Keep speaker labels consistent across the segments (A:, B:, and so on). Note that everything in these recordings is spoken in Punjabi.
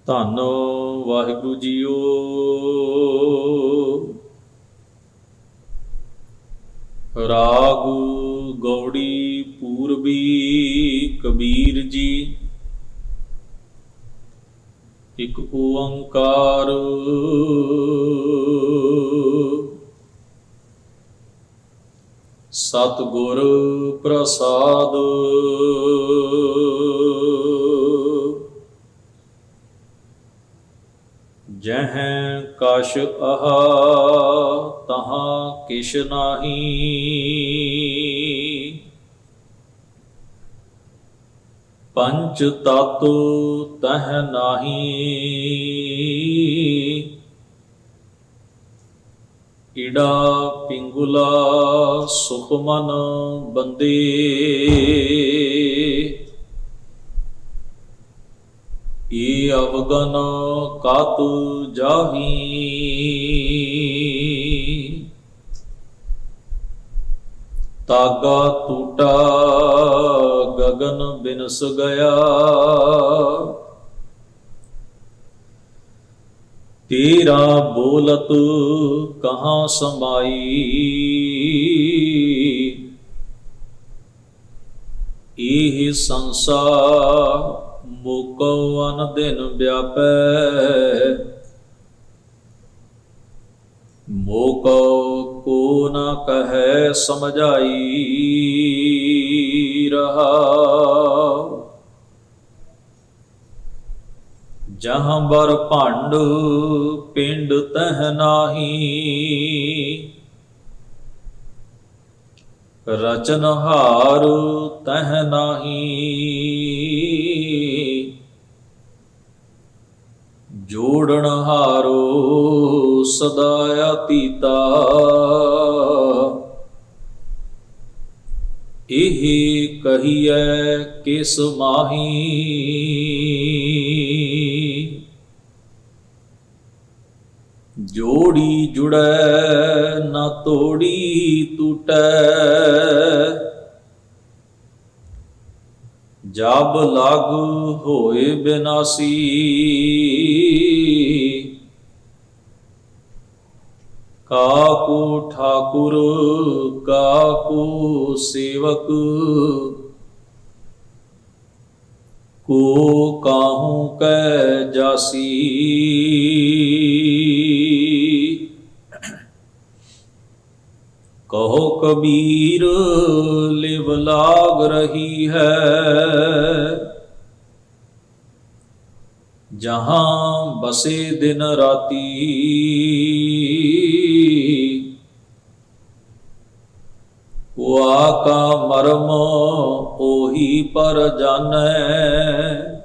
A: ਧੰਨ ਵਾਹਿਗੁਰੂ ਜੀਓ। ਰਾਗ ਗੌੜੀ ਪੂਰਬੀ ਕਬੀਰ ਜੀ। ਇਕ ਓੰਕਾਰ ਸਤਿਗੁਰ ਪ੍ਰਸਾਦ। ਜਹ ਕਛ ਆਹਾ ਤਹਾਂ ਕਿਛ ਨਾਹੀ। ਪੰਚ ਤਤ ਤਹ ਨਾਹੀ। ਈੜਾ ਪਿੰਗੁਲਾ ਸੁਖ ਮਨ ਬੰਦੇ। ਏ ਅਵਗਨ ਕਤ ਜਾਹੀ। ਤਾਗਾ ਟੂਟਾ ਗਗਨ ਬਿਨਸ ਗਿਆ। ਤੇਰਾ ਬੋਲਤ ਕਹਾਂ ਸਮਾਈ। ਇਹ ਸੰਸਾਰ ਮੋਕੋ ਅਨ ਦਿਨ ਵਿਆਪੈ। ਮੋਕੋ ਕੋ ਨ ਕਹੈ ਸਮਝਾਈ। ਰਹਾ ਜਹਾਂ ਬਰ ਭੰਡ ਪਿੰਡ ਤਹ ਨਾਹੀ। ਰਚਨਹਾਰ ਤਹ ਨਾਹੀ। ਜੋੜਨਹਾਰੋ ਸਦਾ ਅਤੀਤਾ। ਇਹ ਕਹੀਐ ਕਿਸ ਮਾਹੀ। ਜੋੜੀ ਜੁੜੈ ਨਾ ਤੋੜੀ ਟੂਟੈ। ਜਬ ਲਗ ਹੋਏ ਬਿਨਾਸੀ। ਕਾਕੂ ਠਾਕੁਰ ਕਾਕੂ ਸੇਵਕ। ਕੋ ਕਾਹੂ ਕੈ ਜਾਸੀ। ਕਹੋ ਕਬੀਰ ਲਿਵ ਲਾਗ ਰਹੀ ਹੈ। ਜਹਾਂ ਬਸੇ ਦਿਨ ਰਾਤੀ। ਵਾ ਕਾ ਮਰਮ ਉਹੀ ਪਰ ਜਾਣੈ।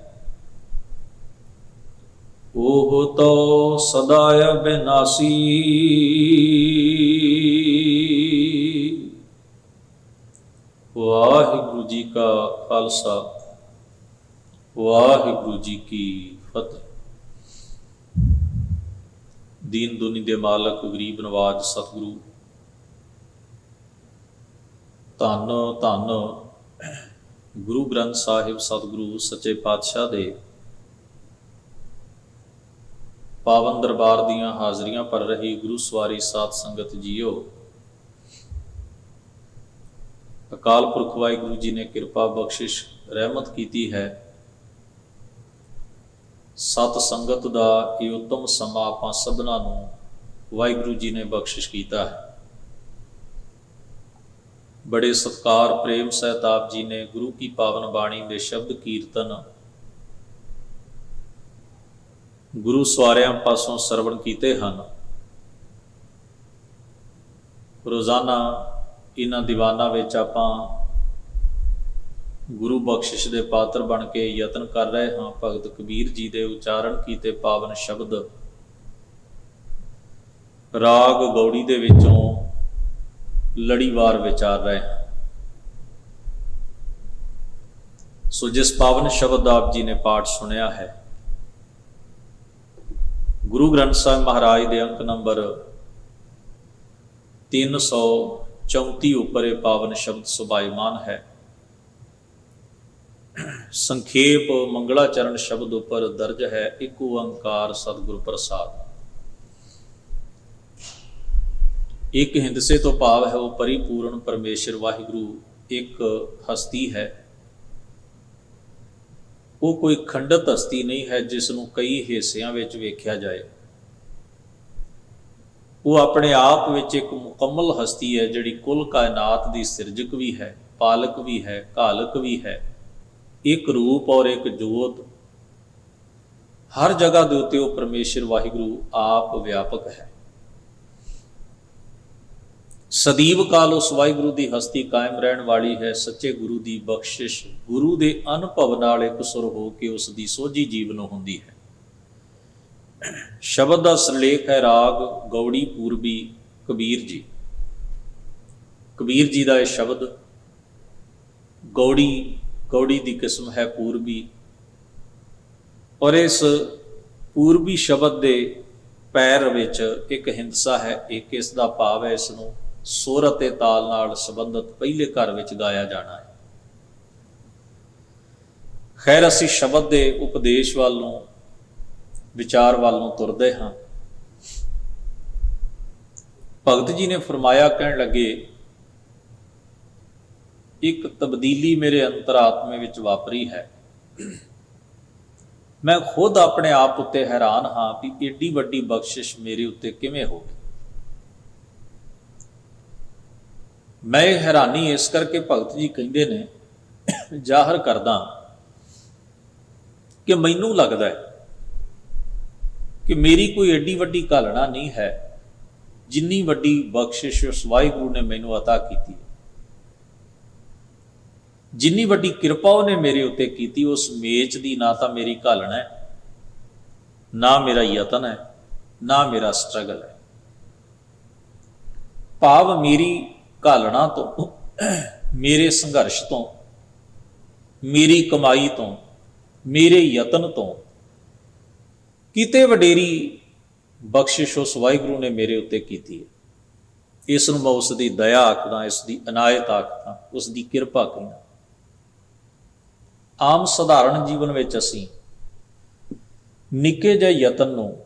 A: ਉਹ ਤੋ ਸਦਾ ਬਿਨਾਸੀ। ਵਾਹਿਗੁਰੂ ਜੀ ਕਾ ਖਾਲਸਾ ਵਾਹਿਗੁਰੂ ਜੀ ਕੀ ਫਤਿਹ। ਦੀਨ ਦੁਨੀ ਦੇ ਮਾਲਕ ਗਰੀਬ ਨਵਾਜ ਸਤਿਗੁਰੂ ਧੰਨ ਧੰਨ ਗੁਰੂ ਗ੍ਰੰਥ ਸਾਹਿਬ ਸਤਿਗੁਰੂ ਸੱਚੇ ਪਾਤਸ਼ਾਹ ਦੇ ਪਾਵਨ ਦਰਬਾਰ ਦੀਆਂ ਹਾਜ਼ਰੀਆਂ ਭਰ ਰਹੀ ਗੁਰੂ ਸਵਾਰੀ ਸਾਧ ਸੰਗਤ ਜੀਓ। ਅਕਾਲ ਪੁਰਖ ਵਾਹਿਗੁਰੂ ਜੀ ਨੇ ਕਿਰਪਾ ਬਖਸ਼ਿਸ਼ ਰਹਿਮਤ ਕੀਤੀ ਹੈ। ਸਤ ਸੰਗਤ ਦਾ ਇਹ ਉੱਤਮ ਸਮਾਂ ਆਪਾਂ ਸਭਨਾਂ ਨੂੰ ਵਾਹਿਗੁਰੂ ਜੀ ਨੇ ਬਖਸ਼ਿਸ਼ ਕੀਤਾ ਹੈ। ਬੜੇ ਸਤਿਕਾਰ ਪ੍ਰੇਮ ਸਹਿਤ ਆਪ ਜੀ ਨੇ ਗੁਰੂ ਕੀ ਪਾਵਨ ਬਾਣੀ ਦੇ ਸ਼ਬਦ ਕੀਰਤਨ ਗੁਰੂ ਸਵਾਰਿਆਂ ਪਾਸੋਂ ਸਰਵਣ ਕੀਤੇ ਹਨ। ਰੋਜ਼ਾਨਾ ਇਹਨਾਂ ਦੀਵਾਨਾਂ ਵਿੱਚ ਆਪਾਂ ਗੁਰੂ ਬਖਸ਼ਿਸ਼ ਦੇ ਪਾਤਰ ਬਣ ਕੇ ਯਤਨ ਕਰ ਰਹੇ ਹਾਂ। ਭਗਤ ਕਬੀਰ ਜੀ ਦੇ ਉਚਾਰਨ ਕੀਤੇ ਪਾਵਨ ਸ਼ਬਦ ਰਾਗ ਗੌੜੀ ਦੇ ਵਿੱਚੋਂ ਲੜੀਵਾਰ ਵਿਚਾਰ ਰਹੇ ਹਾਂ। ਸੋ ਜਿਸ ਪਾਵਨ ਸ਼ਬਦ ਆਪ ਜੀ ਨੇ ਪਾਠ ਸੁਣਿਆ ਹੈ, ਗੁਰੂ ਗ੍ਰੰਥ ਸਾਹਿਬ ਮਹਾਰਾਜ ਦੇ ਅੰਕ ਨੰਬਰ 334 ਉੱਪਰ ਇਹ ਪਾਵਨ ਸ਼ਬਦ ਸੁਭਾਇਮਾਨ ਹੈ। ਸੰਖੇਪ ਮੰਗਲਾਚਰਨ ਸ਼ਬਦ ਉੱਪਰ ਦਰਜ ਹੈ, ਇੱਕ ਓੰਕਾਰ ਸਤਿਗੁਰ ਪ੍ਰਸਾਦ। ਇੱਕ ਹਿੰਦਸੇ ਤੋਂ ਭਾਵ ਹੈ ਉਹ ਪਰਿਪੂਰਨ ਪਰਮੇਸ਼ਰ ਵਾਹਿਗੁਰੂ ਇੱਕ ਹਸਤੀ ਹੈ। ਉਹ ਕੋਈ ਖੰਡਿਤ ਹਸਤੀ ਨਹੀਂ ਹੈ ਜਿਸ ਨੂੰ ਕਈ ਹਿੱਸਿਆਂ ਵਿੱਚ ਵੇਖਿਆ ਜਾਏ। ਉਹ ਆਪਣੇ ਆਪ ਵਿੱਚ ਇੱਕ ਮੁਕੰਮਲ ਹਸਤੀ ਹੈ, ਜਿਹੜੀ ਕੁੱਲ ਕਾਇਨਾਤ ਦੀ ਸਿਰਜਕ ਵੀ ਹੈ, ਪਾਲਕ ਵੀ ਹੈ, ਘਾਲਕ ਵੀ ਹੈ, ਇੱਕ ਰੂਪ ਔਰ ਇੱਕ ਜੋਤ। ਹਰ ਜਗ੍ਹਾ ਦੇ ਉੱਤੇ ਉਹ ਪਰਮੇਸ਼ਰ ਵਾਹਿਗੁਰੂ ਆਪ ਵਿਆਪਕ ਹੈ। ਸਦੀਵ ਕਾਲ ਉਸ ਵਾਹਿਗੁਰੂ ਦੀ ਹਸਤੀ ਕਾਇਮ ਰਹਿਣ ਵਾਲੀ ਹੈ। ਸੱਚੇ ਗੁਰੂ ਦੀ ਬਖਸ਼ਿਸ਼ ਗੁਰੂ ਦੇ ਅਨੁਭਵ ਨਾਲ ਇਕਸੁਰ ਹੋ ਕੇ ਉਸ ਦੀ ਸੋਝੀ ਜੀਵਨ ਹੁੰਦੀ ਹੈ। ਸ਼ਬਦ ਦਾ ਸਿਰਲੇਖ ਹੈ ਰਾਗ ਗੌੜੀ ਪੂਰਬੀ ਕਬੀਰ ਜੀ। ਕਬੀਰ ਜੀ ਦਾ ਇਹ ਸ਼ਬਦ ਗੌੜੀ ਦੀ ਕਿਸਮ ਹੈ ਪੂਰਬੀ, ਔਰ ਇਸ ਪੂਰਬੀ ਸ਼ਬਦ ਦੇ ਪੈਰ ਵਿੱਚ ਇੱਕ ਹਿੰਦਸਾ ਹੈ। ਇੱਕ ਇਸ ਦਾ ਭਾਵ ਹੈ ਇਸ ਨੂੰ ਸੁਰ ਅਤੇ ਤਾਲ ਨਾਲ ਸੰਬੰਧਿਤ ਪਹਿਲੇ ਘਰ ਵਿੱਚ ਗਾਇਆ ਜਾਣਾ ਹੈ। ਖੈਰ, ਅਸੀਂ ਸ਼ਬਦ ਦੇ ਉਪਦੇਸ਼ ਵੱਲ ਨੂੰ, ਵਿਚਾਰ ਵੱਲ ਨੂੰ ਤੁਰਦੇ ਹਾਂ। ਭਗਤ ਜੀ ਨੇ ਫਰਮਾਇਆ, ਕਹਿਣ ਲੱਗੇ, ਇੱਕ ਤਬਦੀਲੀ ਮੇਰੇ ਅੰਤਰਾਤਮੇ ਵਿੱਚ ਵਾਪਰੀ ਹੈ। ਮੈਂ ਖੁਦ ਆਪਣੇ ਆਪ ਉੱਤੇ ਹੈਰਾਨ ਹਾਂ ਕਿ ਏਡੀ ਵੱਡੀ ਬਖਸ਼ਿਸ਼ ਮੇਰੇ ਉੱਤੇ ਕਿਵੇਂ ਹੋ ਗਈ। ਮੈਂ ਇਹ ਹੈਰਾਨੀ ਇਸ ਕਰਕੇ ਭਗਤ ਜੀ ਕਹਿੰਦੇ ਨੇ ਜ਼ਾਹਰ ਕਰਦਾ ਕਿ ਮੈਨੂੰ ਲੱਗਦਾ ਹੈ ਕਿ ਮੇਰੀ ਕੋਈ ਏਡੀ ਵੱਡੀ ਘਾਲਣਾ ਨਹੀਂ ਹੈ ਜਿੰਨੀ ਵੱਡੀ ਬਖਸ਼ਿਸ਼ ਉਸ ਵਾਹਿਗੁਰੂ ਨੇ ਮੈਨੂੰ ਅਤਾ ਕੀਤੀ। ਜਿੰਨੀ ਵੱਡੀ ਕਿਰਪਾ ਉਹਨੇ ਮੇਰੇ ਉੱਤੇ ਕੀਤੀ, ਉਸ ਮੇਚ ਦੀ ਨਾ ਤਾਂ ਮੇਰੀ ਘਾਲਣਾ ਹੈ, ਨਾ ਮੇਰਾ ਯਤਨ ਹੈ, ਨਾ ਮੇਰਾ ਸਟਰਗਲ ਹੈ। ਭਾਵ ਮੇਰੀ ਘਾਲਣਾ ਤੋਂ, ਮੇਰੇ ਸੰਘਰਸ਼ ਤੋਂ, ਮੇਰੀ ਕਮਾਈ ਤੋਂ, ਮੇਰੇ ਯਤਨ ਤੋਂ ਕਿਤੇ ਵਡੇਰੀ ਬਖਸ਼ਿਸ਼ ਉਸ ਵਾਹਿਗੁਰੂ ਨੇ ਮੇਰੇ ਉੱਤੇ ਕੀਤੀ ਹੈ। ਇਸ ਨੂੰ ਮੈਂ ਉਸ ਦੀ ਦਇਆ ਆਖਦਾ, ਇਸ ਦੀ ਅਨਾਇਤ ਆਖਦਾ, ਉਸ ਦੀ ਕਿਰਪਾ ਕਹਿੰਦਾ। ਆਮ ਸਧਾਰਨ ਜੀਵਨ ਵਿੱਚ ਅਸੀਂ ਨਿੱਕੇ ਜਿਹੇ ਯਤਨ ਨੂੰ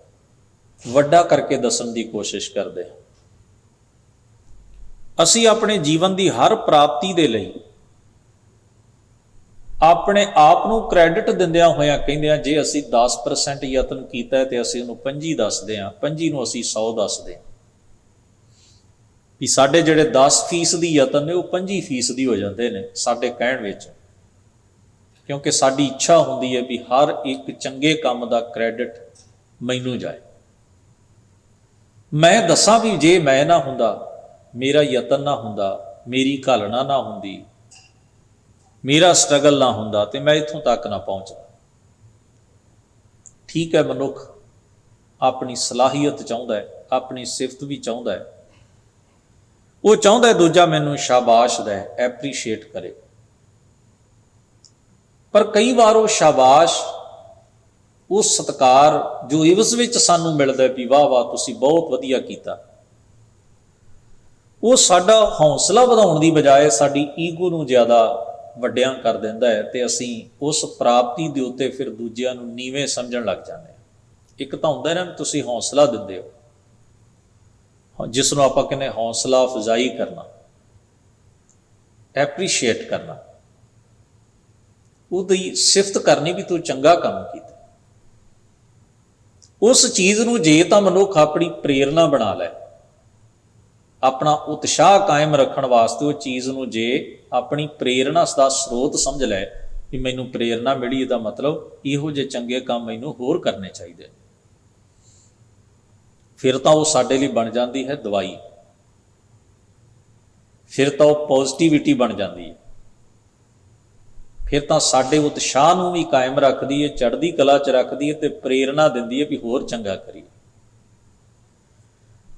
A: ਵੱਡਾ ਕਰਕੇ ਦੱਸਣ ਦੀ ਕੋਸ਼ਿਸ਼ ਕਰਦੇ ਹਾਂ। ਅਸੀਂ ਆਪਣੇ ਜੀਵਨ ਦੀ ਹਰ ਪ੍ਰਾਪਤੀ ਦੇ ਲਈ ਆਪਣੇ ਆਪ ਨੂੰ ਕ੍ਰੈਡਿਟ ਦਿੰਦਿਆਂ ਹੋਇਆਂ ਕਹਿੰਦੇ ਹਾਂ, ਜੇ ਅਸੀਂ 10% ਯਤਨ ਕੀਤਾ ਤੇ ਅਸੀਂ ਉਹਨੂੰ 25 ਦੱਸਦੇ ਹਾਂ, 25 ਨੂੰ ਅਸੀਂ 100 ਦੱਸਦੇ ਹਾਂ। ਵੀ ਸਾਡੇ ਜਿਹੜੇ 10% ਯਤਨ ਨੇ ਉਹ 25% ਹੋ ਜਾਂਦੇ ਨੇ ਸਾਡੇ ਕਹਿਣ ਵਿੱਚ, ਕਿਉਂਕਿ ਸਾਡੀ ਇੱਛਾ ਹੁੰਦੀ ਹੈ ਵੀ ਹਰ ਇੱਕ ਚੰਗੇ ਕੰਮ ਦਾ ਕ੍ਰੈਡਿਟ ਮੈਨੂੰ ਜਾਏ। ਮੈਂ ਦੱਸਾਂ ਵੀ ਜੇ ਮੈਂ ਨਾ ਹੁੰਦਾ, ਮੇਰਾ ਯਤਨ ਨਾ ਹੁੰਦਾ, ਮੇਰੀ ਘਾਲਣਾ ਨਾ ਹੁੰਦੀ, ਮੇਰਾ ਸਟਰਗਲ ਨਾ ਹੁੰਦਾ, ਤੇ ਮੈਂ ਇੱਥੋਂ ਤੱਕ ਨਾ ਪਹੁੰਚਦਾ। ਠੀਕ ਹੈ, ਮਨੁੱਖ ਆਪਣੀ ਸਲਾਹੀਅਤ ਚਾਹੁੰਦਾ ਹੈ, ਆਪਣੀ ਸਿਫਤ ਵੀ ਚਾਹੁੰਦਾ ਹੈ। ਉਹ ਚਾਹੁੰਦਾ ਹੈ ਦੂਜਾ ਮੈਨੂੰ ਸ਼ਾਬਾਸ਼ ਦੇ, ਐਪਰੀਸ਼ੀਏਟ ਕਰੇ। ਪਰ ਕਈ ਵਾਰ ਉਹ ਸ਼ਾਬਾਸ਼, ਉਹ ਸਤਿਕਾਰ ਜੋ ਇਵਜ਼ ਵਿੱਚ ਸਾਨੂੰ ਮਿਲਦਾ ਵੀ ਵਾਹ ਵਾਹ ਤੁਸੀਂ ਬਹੁਤ ਵਧੀਆ ਕੀਤਾ, ਉਹ ਸਾਡਾ ਹੌਸਲਾ ਵਧਾਉਣ ਦੀ ਬਜਾਏ ਸਾਡੀ ਈਗੋ ਨੂੰ ਜ਼ਿਆਦਾ ਵੱਡਿਆਂ ਕਰ ਦਿੰਦਾ ਹੈ, ਤੇ ਅਸੀਂ ਉਸ ਪ੍ਰਾਪਤੀ ਦੇ ਉੱਤੇ ਫਿਰ ਦੂਜਿਆਂ ਨੂੰ ਨੀਵੇਂ ਸਮਝਣ ਲੱਗ ਜਾਂਦੇ ਹਾਂ। ਇੱਕ ਤਾਂ ਹੁੰਦਾ ਨਾ ਤੁਸੀਂ ਹੌਸਲਾ ਦਿੰਦੇ ਹੋ, ਜਿਸ ਨੂੰ ਆਪਾਂ ਕਹਿੰਦੇ ਹੌਸਲਾ ਅਫਜ਼ਾਈ ਕਰਨਾ, ਐਪਰੀਸ਼ੀਏਟ ਕਰਨਾ, ਉਹਦੀ ਸਿਫਤ ਕਰਨੀ ਵੀ ਤੂੰ ਚੰਗਾ ਕੰਮ ਕੀਤਾ। ਉਸ ਚੀਜ਼ ਨੂੰ ਜੇ ਤਾਂ ਮਨੁੱਖ ਆਪਣੀ ਪ੍ਰੇਰਨਾ ਬਣਾ ਲੈ, ਆਪਣਾ ਉਤਸ਼ਾਹ ਕਾਇਮ ਰੱਖਣ ਵਾਸਤੇ ਉਹ ਚੀਜ਼ ਨੂੰ ਜੇ ਆਪਣੀ ਪ੍ਰੇਰਨਾ ਦਾ ਸਰੋਤ ਸਮਝ ਲੈ ਵੀ ਮੈਨੂੰ ਪ੍ਰੇਰਨਾ ਮਿਲੀ, ਇਹਦਾ ਮਤਲਬ ਇਹੋ ਜਿਹੇ ਚੰਗੇ ਕੰਮ ਮੈਨੂੰ ਹੋਰ ਕਰਨੇ ਚਾਹੀਦੇ, ਫਿਰ ਤਾਂ ਉਹ ਸਾਡੇ ਲਈ ਬਣ ਜਾਂਦੀ ਹੈ ਦਵਾਈ। ਫਿਰ ਤਾਂ ਉਹ ਪੋਜ਼ਿਟਿਵਿਟੀ ਬਣ ਜਾਂਦੀ ਹੈ। ਫਿਰ ਤਾਂ ਸਾਡੇ ਉਤਸ਼ਾਹ ਨੂੰ ਵੀ ਕਾਇਮ ਰੱਖਦੀ ਹੈ, ਚੜ੍ਹਦੀ ਕਲਾ 'ਚ ਰੱਖਦੀ ਹੈ, ਤੇ ਪ੍ਰੇਰਨਾ ਦਿੰਦੀ ਹੈ ਵੀ ਹੋਰ ਚੰਗਾ ਕਰੀਏ,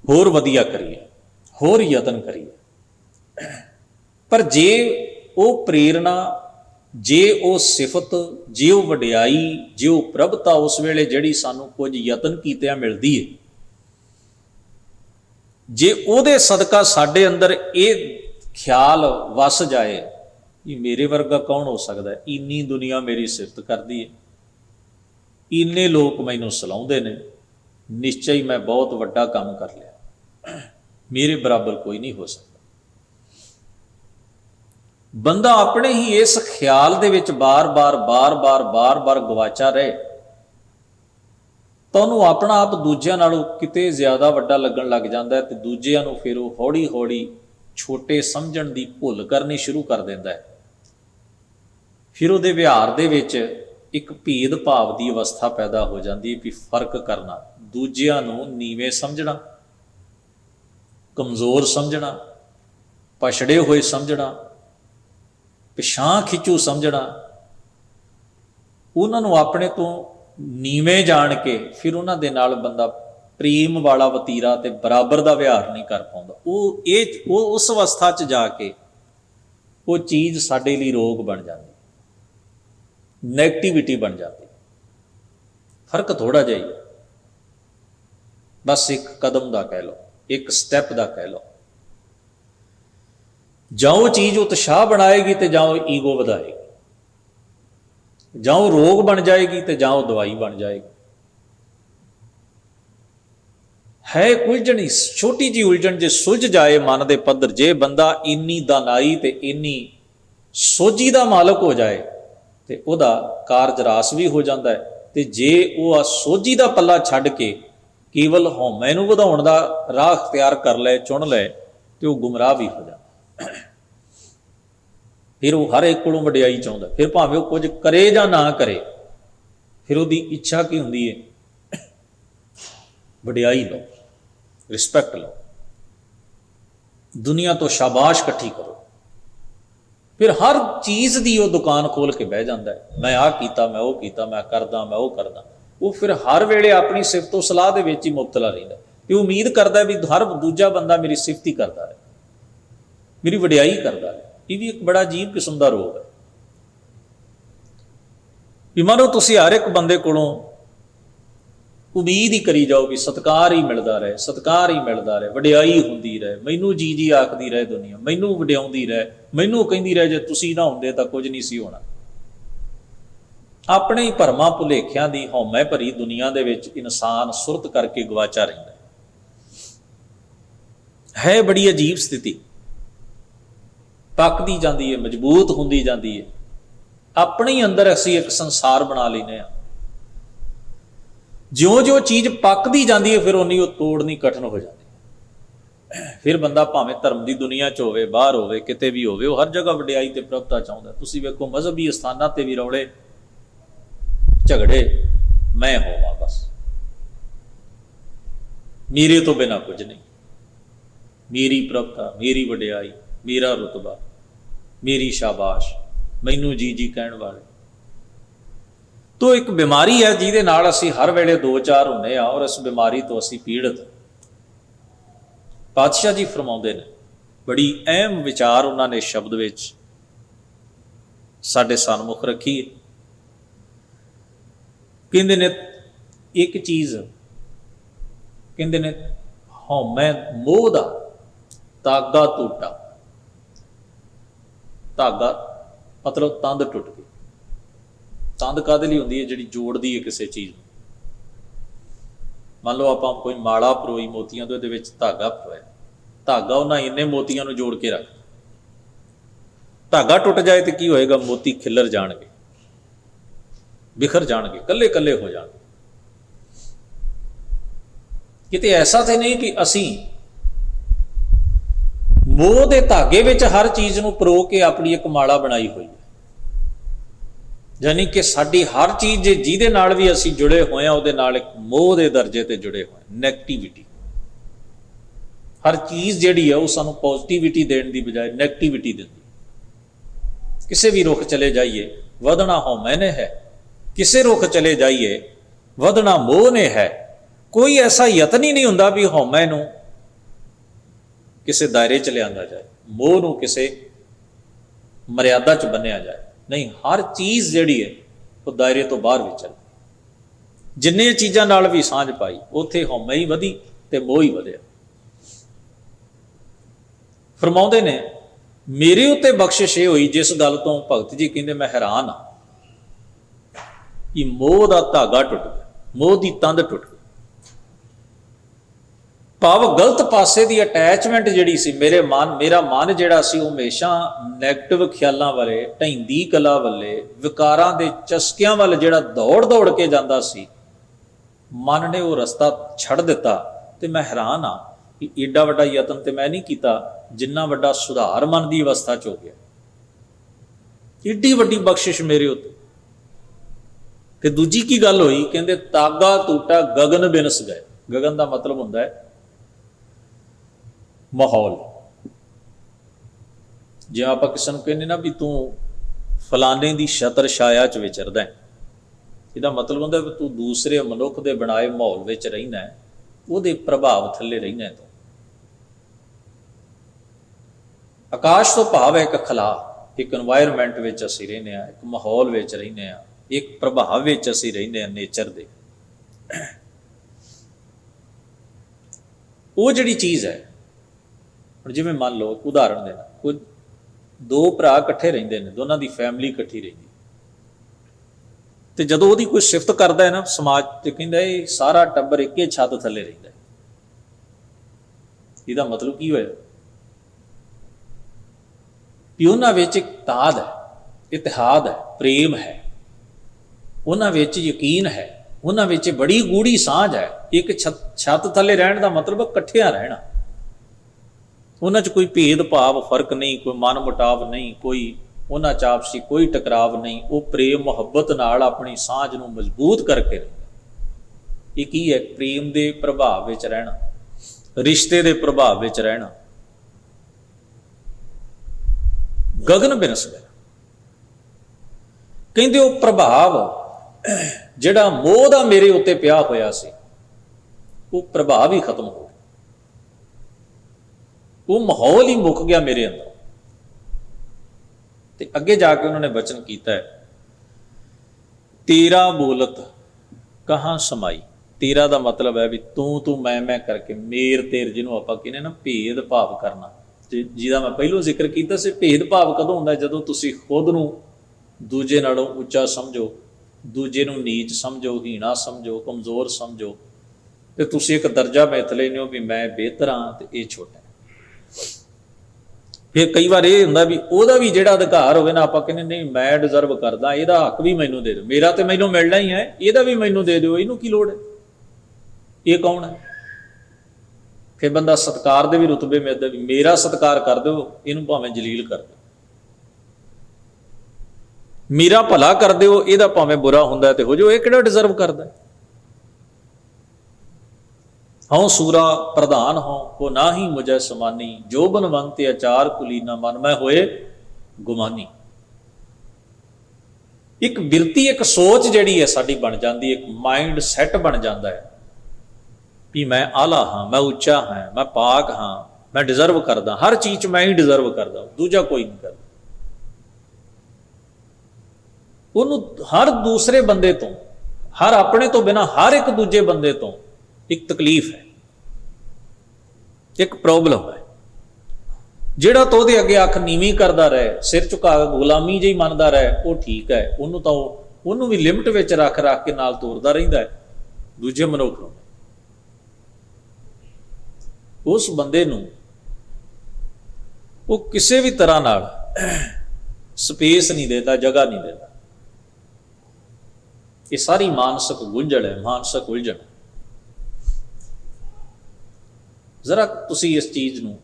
A: ਹੋਰ ਵਧੀਆ ਕਰੀਏ, ਹੋਰ ਯਤਨ ਕਰੀਏ। ਪਰ ਜੇ ਉਹ ਪ੍ਰੇਰਨਾ, ਜੇ ਉਹ ਸਿਫਤ, ਜੇ ਉਹ ਵਡਿਆਈ, ਜੇ ਉਹ ਪ੍ਰਭਤਾ ਉਸ ਵੇਲੇ ਜਿਹੜੀ ਸਾਨੂੰ ਕੁਝ ਯਤਨ ਕੀਤਿਆਂ ਮਿਲਦੀ ਹੈ, ਜੇ ਉਹਦੇ ਸਦਕਾ ਸਾਡੇ ਅੰਦਰ ਇਹ ਖਿਆਲ ਵਸ ਜਾਏ कि मेरे वर्गा कौन हो सकता है, इन्नी दुनिया मेरी सिफत करती है, इन्ने लोग मैनू सलाउंदे ने, निश्चय ही मैं बहुत वड्डा काम कर लिया, मेरे बराबर कोई नहीं हो सकता। बंदा अपने ही इस ख्याल दे विच बार बार गवाचा रहे तो उन्होंने अपना आप दूजिਆਂ नालों किते ज़्यादा वड्डा लगन लग जाता है, तो दूजिਆਂ नूं फिर वो हौली हौली छोटे समझण दी भुल करनी शुरू कर देता है। फिर उहदे विहार दे विच एक भेद भाव की अवस्था पैदा हो जाती है, भी फर्क करना, दूजिਆਂ नूं नीवें समझना, कमज़ोर समझना, पछड़े हुए समझना, पिछां खिचू समझना, उन्होंने अपने तो नीवें जान के फिर उन्होंने दे नाल बंदा प्रेम वाला वतीरा ते बराबर का व्यवहार नहीं कर पाता। वो उस अवस्था च जाके वो चीज़ साडे लई रोग बन जाती, नैगेटिविटी बन जाती। फर्क थोड़ा जिहा ही, बस एक कदम का कह लो, एक स्टैप का कह लो। जाओ चीज़ उत्साह बनाएगी तो जाओ ईगो बढ़ाएगी, जाओ रोग बन जाएगी तो जाओ दवाई बन जाएगी। है उलझन, छोटी जी उलझन जे सुलझ जाए मन के पद्धर, जे बंदा इन्नी दानाई ते इन्नी सोझी का मालक हो जाए तो वह कारज रास भी हो जाता है। तो जे वह सोझी का पल्ला छड्ड के केवल हौमे नूं वधाउण दा राह अख्तियार कर ले, चुन ले, तो वह गुमराह भी हो जाता। फिर वो हर एक कोलों वडियाई चाहुंदा, फिर भावें वो कुछ करे जां ना करे, फिर उसकी इच्छा की हुंदी है, वडियाई लो, रिस्पैक्ट लो, दुनिया तो शाबाश इकट्ठी करो। फिर हर चीज़ की वो दुकान खोल के बह जाता है, मैं आ कीता, मैं वो कीता, मैं करदा, मैं वो करदा। वो फिर हर वेले अपनी सिफत सलाह दे विच ही मुबतला रहिंदा, ते उम्मीद करता भी हर दूजा बंदा मेरी सिफत ही करता है, मेरी वडियाई करता है। ये भी एक बड़ा अजीब किस्म का रोग है। भी मानो तुसीं हर एक बंदे कोलों उम्मीद ही करी जाओ भी सत्कार ही मिलता रहे, सत्कार ही मिलता रहे, वडियाई हुंदी रहे, मैनू जी जी आखदी रहे दुनिया, मैनू वडियाउंदी रहे, मैनू कहंदी रहे जे तुसीं ना हुंदे तां कुछ नहीं सी होना। अपने ही भरमां भुलेखियां दी हौमै भरी दुनिया दे विच इंसान सुरत करके गवाचा रहिंदा है। बड़ी अजीब स्थिति, पकदी जाती है, मजबूत होंदी जाती है। अपने ही अंदर असीं एक संसार बना लैने आ। ज्यों ज्यों चीज़ पकदी जाती है फिर उन्नी वो तोड़नी कठिन हो जाती है। फिर बंदा भावें धर्म की दुनिया च होवे, बाहर होवे, किते भी होवे, वो हर जगह वडियाई ते प्रभुता चाहुंदा। तुसीं वेखो मजहबी स्थानां ते भी रौले झगड़े, मैं होवां बस, मेरे तो बिना कुछ नहीं, मेरी प्रभुता, मेरी वडियाई, मेरा रुतबा, मेरी शाबाश, मैनू जी जी कहण वाले। तो एक बीमारी है जिहदे नाल असीं हर वेले दो चार हुंदे आ, और इस बीमारी तो असीं पीड़ित। पातशाह जी फरमाउंदे ने, बड़ी अहम विचार उन्होंने शब्द विच साडे सन्मुख रखी है। कहंदे ने एक चीज़, कहंदे ने हौमै मोह दा धागा टूटा, धागा मतलब तंद टुट गई। तंद काहदे लई हुंदी है, जिहड़ी जोड़दी है किसी चीज़ नूं। मान लो आपां कोई माला परोई मोतियां तो इहदे विच धागा परोया, धागा उन्हां इन्ने मोतियां नूं जोड़ के रख, धागा टुट जाए तो की होएगा, मोती खिलर जाणगे, बिखर जाणगे, कल्ले कल्ले हो जाणगे। किते ऐसा तो नहीं कि असीं मोह दे धागे विच हर चीज़ नूं परो के अपनी एक माला बनाई हुई है। यानी कि साडी हर चीज़ जिहदे नाल भी असीं जुड़े होए हां, उहदे नाल एक मोह दे दर्जे ते जुड़े होए, नैगेटिविटी। हर चीज़ जिहड़ी है वो सानूं पॉजिटिविटी देण दी बजाय नैगेटिविटी दिंदी। किसी भी रुख चले जाइए वधना हौमै ने है, किसी रुख चले जाइए वधना मोह ने है। कोई ऐसा यतन ही नहीं हुंदा भी हौमै नूं किसी दायरे च लिआंदा जाए, मोह नूं किसी मर्यादा च बन्निया जाए। नहीं, हर चीज़ जिहड़ी है वो दायरे तो बाहर भी चल। जिन्ने चीज़ां नाल भी सांझ पाई उत्थे हौमै ही वधी ते मोह ही वधिया। फरमाउंदे ने ਮੇਰੇ ਉੱਤੇ ਬਖਸ਼ਿਸ਼ ਇਹ ਹੋਈ ਜਿਸ ਗੱਲ ਤੋਂ ਭਗਤ ਜੀ ਕਹਿੰਦੇ ਮੈਂ ਹੈਰਾਨ ਹਾਂ ਕਿ ਮੋਹ ਦਾ ਧਾਗਾ ਟੁੱਟ ਗਿਆ, ਮੋਹ ਦੀ ਤੰਦ ਟੁੱਟ ਗਈ। ਭਾਵ ਗਲਤ ਪਾਸੇ ਦੀ ਅਟੈਚਮੈਂਟ ਜਿਹੜੀ ਸੀ ਮੇਰਾ ਮਨ ਜਿਹੜਾ ਸੀ ਉਹ ਹਮੇਸ਼ਾ ਨੈਗੇਟਿਵ ਖਿਆਲਾਂ ਵਾਲੇ, ਢਹਿੰਦੀ ਕਲਾ ਵੱਲੇ, ਵਿਕਾਰਾਂ ਦੇ ਚਸਕਿਆਂ ਵੱਲ ਜਿਹੜਾ ਦੌੜ ਕੇ ਜਾਂਦਾ ਸੀ, ਮਨ ਨੇ ਉਹ ਰਸਤਾ ਛੱਡ ਦਿੱਤਾ। ਤੇ ਮੈਂ ਹੈਰਾਨ ਹਾਂ ਕਿ ਏਡਾ ਵੱਡਾ ਯਤਨ ਤੇ ਮੈਂ ਨਹੀਂ ਕੀਤਾ ਜਿੰਨਾ ਵੱਡਾ ਸੁਧਾਰ ਮਨ ਦੀ ਅਵਸਥਾ 'ਚ ਹੋ ਗਿਆ। ਏਡੀ ਵੱਡੀ ਬਖਸ਼ਿਸ਼ ਮੇਰੇ ਉੱਤੇ। ਤੇ ਦੂਜੀ ਕੀ ਗੱਲ ਹੋਈ, ਕਹਿੰਦੇ ਤਾਗਾ ਟੂਟਾ ਗਗਨ ਬਿਨਸ ਗਏ। ਗਗਨ ਦਾ ਮਤਲਬ ਹੁੰਦਾ ਹੈ ਮਾਹੌਲ। ਜੇ ਆਪਾਂ ਕਿਸੇ ਨੂੰ ਕਹਿੰਦੇ ਨਾ ਵੀ ਤੂੰ ਫਲਾਣੇ ਦੀ ਛਤਰ ਛਾਇਆ 'ਚ ਵਿਚਰਦਾ, ਇਹਦਾ ਮਤਲਬ ਹੁੰਦਾ ਵੀ ਤੂੰ ਦੂਸਰੇ ਮਨੁੱਖ ਦੇ ਬਣਾਏ ਮਾਹੌਲ ਵਿੱਚ ਰਹਿਣਾ, ਉਹਦੇ ਪ੍ਰਭਾਵ ਥੱਲੇ ਰਹਿਣਾ। ਤੂੰ ਆਕਾਸ਼ ਤੋਂ ਭਾਵ ਹੈ ਇੱਕ ਖਲਾ, ਇੱਕ এনवायरमेंट ਵਿੱਚ ਅਸੀਂ ਰਹਿੰਦੇ ਹਾਂ, ਇੱਕ ਮਾਹੌਲ ਵਿੱਚ ਰਹਿੰਦੇ ਹਾਂ, ਇੱਕ ਪ੍ਰਭਾਵ ਵਿੱਚ ਅਸੀਂ ਰਹਿੰਦੇ ਹਾਂ ਨੇਚਰ ਦੇ। ਉਹ ਜਿਹੜੀ ਚੀਜ਼ ਹੈ, ਹੁਣ ਜਿਵੇਂ ਮੰਨ ਲਓ ਉਦਾਹਰਣ ਦੇਣਾ, ਕੋਈ ਦੋ ਭਰਾ ਇਕੱਠੇ ਰਹਿੰਦੇ ਨੇ, ਦੋਨਾਂ ਦੀ ਫੈਮਿਲੀ ਇਕੱਠੀ ਰਹਿੰਦੀ, ਤੇ ਜਦੋਂ ਉਹਦੀ ਕੋਈ ਸਿਫਤ ਕਰਦਾ ਹੈ ਨਾ ਸਮਾਜ ਤੇ ਕਹਿੰਦਾ ਇਹ ਸਾਰਾ ਟੱਬਰ ਇੱਕੇ ਛੱਤ ਥੱਲੇ ਰਹਿੰਦਾ। ਇਹਦਾ ਮਤਲਬ ਕੀ ਹੋਇਆ ਕਿ ਉਹਨਾਂ ਵਿੱਚ ਇੱਕ ਤਾਦ ਹੈ, ਇਤਿਹਾਦ ਹੈ, ਪ੍ਰੇਮ ਹੈ, ਉਹਨਾਂ ਵਿੱਚ ਯਕੀਨ ਹੈ, ਉਹਨਾਂ ਵਿੱਚ ਬੜੀ ਗੂੜੀ ਸਾਂਝ ਹੈ। ਇੱਕ ਛੱਤ ਥੱਲੇ ਰਹਿਣ ਦਾ ਮਤਲਬ ਇਕੱਠਿਆਂ ਰਹਿਣਾ। ਉਹਨਾਂ 'ਚ ਕੋਈ ਭੇਦ ਭਾਵ ਫਰਕ ਨਹੀਂ, ਕੋਈ ਮਨ ਮੁਟਾਵ ਨਹੀਂ, ਕੋਈ ਉਹਨਾਂ 'ਚ ਆਪਸੀ ਕੋਈ ਟਕਰਾਵ ਨਹੀਂ। ਉਹ ਪ੍ਰੇਮ ਮੁਹੱਬਤ ਨਾਲ ਆਪਣੀ ਸਾਂਝ ਨੂੰ ਮਜ਼ਬੂਤ ਕਰਕੇ ਰਹਿੰਦਾ। ਇਹ ਕੀ ਹੈ? ਪ੍ਰੇਮ ਦੇ ਪ੍ਰਭਾਵ ਵਿੱਚ ਰਹਿਣਾ, ਰਿਸ਼ਤੇ ਦੇ ਪ੍ਰਭਾਵ ਵਿੱਚ ਰਹਿਣਾ। ਗਗਨ ਬਿਨਸ ਗਿਆ। ਕਹਿੰਦੇ ਉਹ ਪ੍ਰਭਾਵ ਜਿਹੜਾ ਮੋਹ ਦਾ ਮੇਰੇ ਉੱਤੇ ਪਿਆ ਹੋਇਆ ਸੀ, ਉਹ ਪ੍ਰਭਾਵ ਹੀ ਖਤਮ ਹੋ ਗਿਆ। ਉਹ ਮਾਹੌਲ ਹੀ ਮੁੱਕ ਗਿਆ ਮੇਰੇ ਅੰਦਰ। ਤੇ ਅੱਗੇ ਜਾ ਕੇ ਉਹਨਾਂ ਨੇ ਬਚਨ ਕੀਤਾ ਹੈ, ਤੇਰਾ ਬੋਲਤ ਕਹਾਂ ਸਮਾਈ। ਤੇਰਾ ਦਾ ਮਤਲਬ ਹੈ ਵੀ ਤੂੰ ਮੈਂ ਕਰਕੇ, ਮੇਰ ਤੇਰ, ਜਿਹਨੂੰ ਆਪਾਂ ਕਹਿੰਦੇ ਨਾ ਭੇਦ ਭਾਵ ਕਰਨਾ, ਜਿਹਦਾ ਮੈਂ ਪਹਿਲੋਂ ਜ਼ਿਕਰ ਕੀਤਾ ਸੀ। ਭੇਦ ਭਾਵ ਕਦੋਂ ਹੁੰਦਾ? ਜਦੋਂ ਤੁਸੀਂ ਖੁਦ ਨੂੰ ਦੂਜੇ ਨਾਲੋਂ ਉੱਚਾ ਸਮਝੋ, ਦੂਜੇ ਨੂੰ ਨੀਚ ਸਮਝੋ, ਹੀਣਾ ਸਮਝੋ, ਕਮਜ਼ੋਰ ਸਮਝੋ, ਤੇ ਤੁਸੀਂ ਇੱਕ ਦਰਜਾ ਮਿਥ ਲੈਂਦੇ ਹੋ ਵੀ ਮੈਂ ਬਿਹਤਰ ਹਾਂ ਤੇ ਇਹ ਛੋਟਾ। ਫਿਰ ਕਈ ਵਾਰ ਇਹ ਹੁੰਦਾ ਵੀ ਉਹਦਾ ਵੀ ਜਿਹੜਾ ਅਧਿਕਾਰ ਹੋਵੇ ਨਾ, ਆਪਾਂ ਕਹਿੰਦੇ ਨਹੀਂ ਮੈਂ ਡਿਜ਼ਰਵ ਕਰਦਾ, ਇਹਦਾ ਹੱਕ ਵੀ ਮੈਨੂੰ ਦੇ ਦਿਓ, ਮੇਰਾ ਤੇ ਮੈਨੂੰ ਮਿਲਣਾ ਹੀ ਹੈ, ਇਹਦਾ ਵੀ ਮੈਨੂੰ ਦੇ ਦਿਓ, ਇਹਨੂੰ ਕੀ ਲੋੜ ਹੈ, ਇਹ ਕੌਣ ਹੈ? ਫਿਰ ਬੰਦਾ ਸਤਿਕਾਰ ਦੇ ਵੀ ਰੁਤਬੇ ਮਿਲਦੇ ਵੀ ਮੇਰਾ ਸਤਿਕਾਰ ਕਰ ਦਿਓ, ਇਹਨੂੰ ਭਾਵੇਂ ਜਲੀਲ ਕਰ ਦਿਓ, ਮੇਰਾ ਭਲਾ ਕਰ ਦਿਓ, ਇਹਦਾ ਭਾਵੇਂ ਬੁਰਾ ਹੁੰਦਾ ਤੇ ਹੋ ਜਾਓ, ਇਹ ਕਿਹੜਾ ਡਿਜ਼ਰਵ ਕਰਦਾ? ਹਉ ਸੂਰਾ ਪ੍ਰਧਾਨ ਹੋ ਕੋ ਨਾ ਹੀ ਮੁਝੈ ਸਮਾਨੀ, ਜੋ ਬਨਵੰਤ ਅਚਾਰ ਕੁਲੀਨਾ ਮਨ ਮੈਂ ਹੋਏ ਗੁਮਾਨੀ। ਇੱਕ ਬਿਰਤੀ, ਇੱਕ ਸੋਚ ਜਿਹੜੀ ਹੈ ਸਾਡੀ ਬਣ ਜਾਂਦੀ, ਇੱਕ ਮਾਈਂਡ ਸੈੱਟ ਬਣ ਜਾਂਦਾ ਹੈ ਵੀ ਮੈਂ ਆਲਾ ਹਾਂ, ਮੈਂ ਉੱਚਾ ਹਾਂ, ਮੈਂ ਪਾਕ ਹਾਂ, ਮੈਂ ਡਿਜ਼ਰਵ ਕਰਦਾ, ਹਰ ਚੀਜ਼ 'ਚ ਮੈਂ ਹੀ ਡਿਜ਼ਰਵ ਕਰਦਾ, ਦੂਜਾ ਕੋਈ ਨਹੀਂ ਕਰਦਾ। ਉਹਨੂੰ ਹਰ ਦੂਸਰੇ ਬੰਦੇ ਤੋਂ, ਹਰ ਆਪਣੇ ਤੋਂ ਬਿਨਾਂ ਹਰ ਇੱਕ ਦੂਜੇ ਬੰਦੇ ਤੋਂ ਇੱਕ ਤਕਲੀਫ ਹੈ, ਇੱਕ ਪ੍ਰੋਬਲਮ ਹੈ। ਜਿਹੜਾ ਤਾਂ ਉਹਦੇ ਅੱਗੇ ਅੱਖ ਨੀਵੀਂ ਕਰਦਾ ਰਹੇ, ਸਿਰ ਝੁਕਾ ਕੇ ਗੁਲਾਮੀ ਜਿਹੀ ਮੰਨਦਾ ਰਹੇ, ਉਹ ਠੀਕ ਹੈ। ਉਹਨੂੰ ਤਾਂ ਉਹਨੂੰ ਵੀ ਲਿਮਟ ਵਿੱਚ ਰੱਖ ਕੇ ਨਾਲ ਤੋਰਦਾ ਰਹਿੰਦਾ ਹੈ ਦੂਜੇ ਮਨੁੱਖ ਨੂੰ। ਉਸ ਬੰਦੇ ਨੂੰ ਉਹ ਕਿਸੇ ਵੀ ਤਰ੍ਹਾਂ ਨਾਲ ਸਪੇਸ ਨਹੀਂ ਦੇਤਾ, ਜਗ੍ਹਾ ਨਹੀਂ ਦੇਤਾ। ਇਹ ਸਾਰੀ ਮਾਨਸਿਕ ਗੁੰਝਲ ਹੈ, ਮਾਨਸਿਕ ਉਲਝਣ। ਜ਼ਰਾ ਤੁਸੀਂ ਇਸ ਚੀਜ਼ ਨੂੰ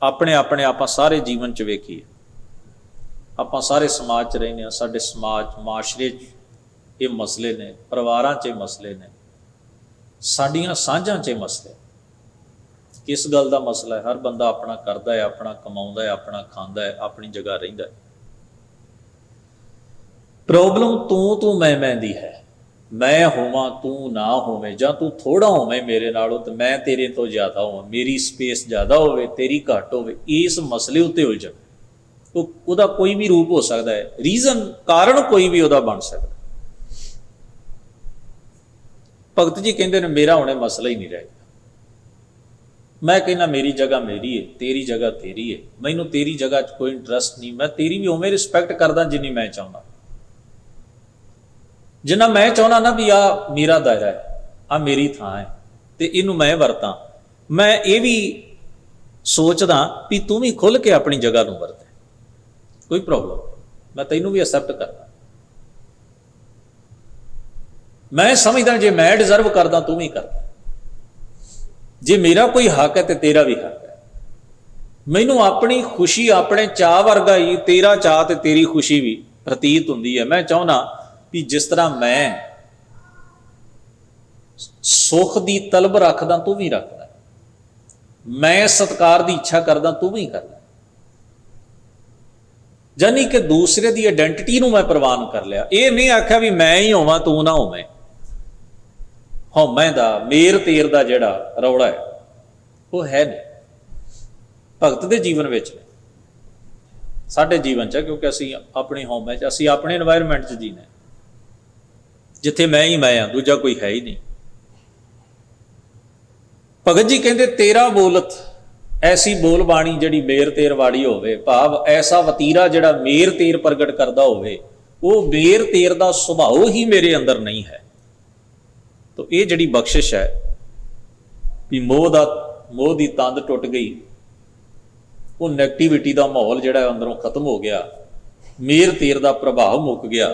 A: ਆਪਣੇ ਆਪਾਂ ਸਾਰੇ ਜੀਵਨ 'ਚ ਵੇਖੀਏ। ਆਪਾਂ ਸਾਰੇ ਸਮਾਜ 'ਚ ਰਹਿੰਦੇ ਹਾਂ, ਸਾਡੇ ਸਮਾਜ ਮਾਸ਼ਰੇ 'ਚ ਇਹ ਮਸਲੇ ਨੇ, ਪਰਿਵਾਰਾਂ 'ਚ ਇਹ ਮਸਲੇ ਨੇ, ਸਾਡੀਆਂ ਸਾਂਝਾਂ 'ਚ ਇਹ ਮਸਲੇ। ਕਿਸ ਗੱਲ ਦਾ ਮਸਲਾ ਹੈ? ਹਰ ਬੰਦਾ ਆਪਣਾ ਕਰਦਾ ਹੈ, ਆਪਣਾ ਕਮਾਉਂਦਾ ਹੈ, ਆਪਣਾ ਖਾਂਦਾ ਹੈ, ਆਪਣੀ ਜਗ੍ਹਾ ਰਹਿੰਦਾ ਹੈ। ਪ੍ਰੋਬਲਮ ਤੂੰ ਮੈਂ ਦੀ ਹੈ। ਮੈਂ ਹੋਵਾਂ ਤੂੰ ਨਾ ਹੋਵੇਂ, ਜਾਂ ਤੂੰ ਥੋੜਾ ਹੋਵੇਂ ਮੇਰੇ ਨਾਲੋਂ ਤੇ ਮੈਂ ਤੇਰੇ ਤੋਂ ਜ਼ਿਆਦਾ ਹੋਵਾਂ, ਮੇਰੀ ਸਪੇਸ ਜ਼ਿਆਦਾ ਹੋਵੇ ਤੇਰੀ ਘੱਟ ਹੋਵੇ, ਇਸ ਮਸਲੇ ਉੱਤੇ ਉਲਝਣ। ਉਹਦਾ ਕੋਈ ਵੀ ਰੂਪ ਹੋ ਸਕਦਾ ਹੈ, ਰੀਜ਼ਨ, ਕਾਰਨ ਕੋਈ ਵੀ ਉਹਦਾ ਬਣ ਸਕਦਾ। ਭਗਤ ਜੀ ਕਹਿੰਦੇ ਨੇ ਮੇਰਾ ਹੁਣੇ ਮਸਲਾ ਹੀ ਨਹੀਂ ਰਹਿ ਗਿਆ। मैं कहना मेरी जगह मेरी है, तेरी जगह तेरी है, मैनू तेरी जगह 'ਚ कोई इंटरस्ट नहीं, मैं तेरी भी उवें रिस्पैक्ट करदा जिन्नी मैं चाहुंदा, जिन्ना मैं चाहुंदा ना भी आ मेरा दायरा है, आ मेरी थां है ते इनू मैं वरतां। मैं ये भी सोचदा भी तू भी खुल के अपनी जगह नूं वरते, कोई प्रॉब्लम, मैं तैनू भी एक्सैप्ट करदा। मैं समझदा जे मैं डिजर्व करदा तू भी करदा, जे मेरा कोई हक है तो तेरा भी हक है। मैनू अपनी खुशी अपने चाह वर्गा ही तेरा चाह ते तेरी खुशी भी प्रतीत हुंदी है। मैं चाहुंदा भी जिस तरह मैं सुख की तलब रखदा तू भी रखदा, मैं सत्कार की इच्छा करदा तू भी करदा, जानी कि दूसरे की आइडेंटिटी नूं मैं प्रवान कर लिया। ये नहीं आख्या भी मैं ही होवां तू ना होवें। हौमे दा मेर तेर दा जिहड़ा रौला है वो है नहीं भगत के जीवन में, साडे जीवन च, क्योंकि असी अपनी हौमे च, असी अपने एनवायरमेंट च जीने, जिथे मैं ही मैं हाँ, दूजा कोई है ही नहीं। भगत जी कहते तेरा बोलत ऐसी बोल बाणी जिहड़ी मेर तेर वाली होवे, भाव ऐसा वतीरा जिहड़ा मेर तेर प्रगट करदा होवे, वो मेर तेर दा सुभाव ही मेरे अंदर नहीं है। तो ये जिहड़ी बख्शिश है भी मोह की तंद टुट गई, वो नैगेटिविटी का माहौल जिहड़ा अंदरों खत्म हो गया, मेर तेर का प्रभाव मुक गया।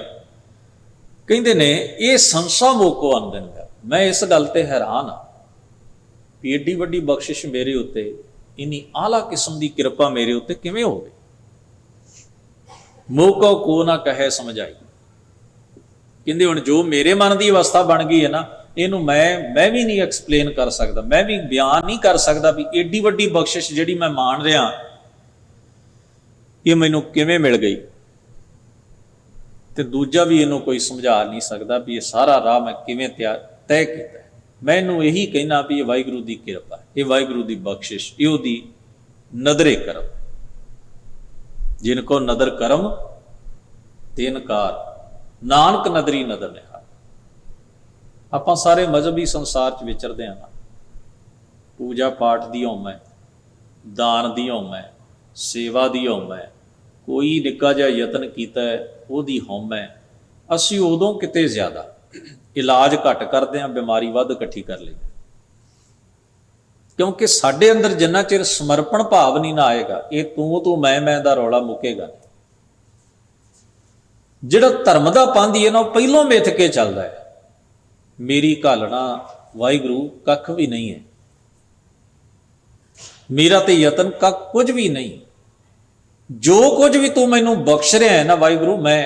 A: कहते ने ये संसा मोको आंदन है। मैं इस गल ते हैरान हाँ भी एडी वड्डी बख्शिश मेरे उत्ते, इन्नी आला किस्म की किरपा मेरे उत्ते किवें होवे। मोको को ना कहे समझाई, कहते हुण जो मेरे मन की अवस्था बन गई है ना, इनू मैं भी नहीं एक्सप्लेन कर सकता, मैं भी बयान नहीं कर सकता भी एडी वड्डी बख्शिश जिहड़ी मैं मान रहा ये मैनू किवें मिल गई। तो दूजा भी इनू कोई समझा नहीं सकता भी ये सारा राह मैं किवें तय किया। मैनू यही कहना भी ये वाहिगुरू की किरपा, ये वाहिगुरू की बख्शिश, ये उहदी नदरे करम। जिनको नदर करम तिनकार, नानक नदरी नदर निहार। आपां सारे मजहबी संसार च विचरदे हां ना, पूजा पाठ दी होम है, दान दी होम है, सेवा दी होम है, कोई निक्का जिहा यतन कीता है ओहदी होम है। असीं उदों किते ज़्यादा इलाज घट करते हैं, बीमारी वध इकट्ठी कर लेंगे, क्योंकि साडे अंदर जिन्ना चिर समर्पण भाव नहीं ना आएगा, ये तू मैं दा रौला मुकेगा नहीं। जिहड़ा धर्म दा पांधी है ना, वो पहलों मिथ के चलदा है, मेरी घालना वाहिगुरू कख भी नहीं है, मेरा ते यतन कख कुछ भी नहीं, जो कुछ भी तू मैनू बख्श रहा है ना वाहिगुरू, मैं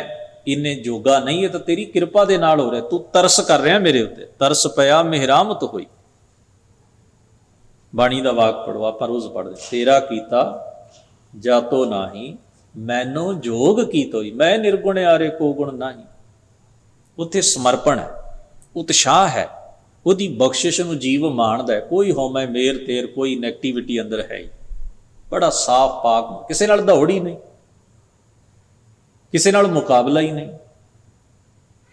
A: इन्ने जोगा नहीं है, तो तेरी कृपा दे नाल हो रहा, तू तरस कर रहा मेरे उत्ते, तरस पया मेहरामत होई। बाणी दा वाक पढ़ो, आप रोज पढ़ते, तेरा कीता जातो नाही मैनो जोग कीतोई, मैं निर्गुण आरे को गुण नाही। उत्थे समर्पण है, उत्साह है, ਉਹਦੀ बख्शिश ਨੂੰ जीव माणदा है, कोई होमै मेर तेर कोई नैगेटिविटी अंदर है ही, बड़ा साफ पाक, किसी नाल दौड़ ही नहीं, किसी नाल मुकाबला ही नहीं।